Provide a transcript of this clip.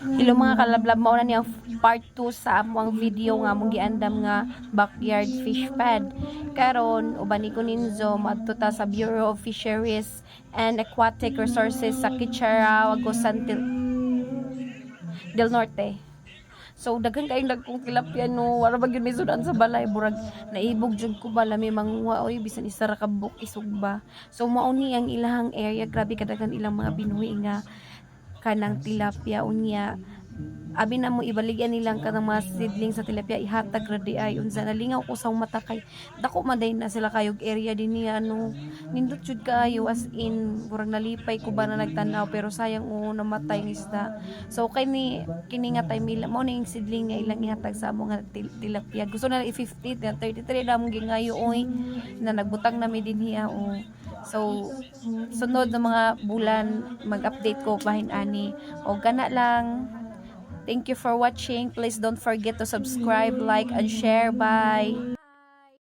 Hello mga kalablab, mao na niyang part 2 sa among video nga mong giandam nga backyard fish pad. Karon uban ko ninyo madto ta sa Bureau of Fisheries and Aquatic Resources sa Kitchara, Agusan del Norte. So daghan kayong dagkong tilapia no, wala ba gyud may sudan sa balay, burag naibog jud ko bala may manguha oy bisan isa ra ka book isog ba. So mao ni ang ilahang area, grabe kadaghan ilang mga binuhi nga kanang tilapia unya. Abi na mo ibaligyan nilang kanang mga seedling sa tilapia ihatag ra di ay unsa nalingaw ko sa mata kay dako maday na sila kayog area din niya ano, nindot jud kaayo as in burang nalipay ko ba na nagtanaw pero sayang namatay ng isda. So kini nga time nila mao ning seedling nga ilang ihatag sa amo nga tilapia. Gusto na i-50 na 33 na mong gingayo oy na nagbutang na mi dinhi o. So, sunod na mga bulan, mag-update ko bahin ani. O gana lang. Thank you for watching. Please don't forget to subscribe, like, and share. Bye!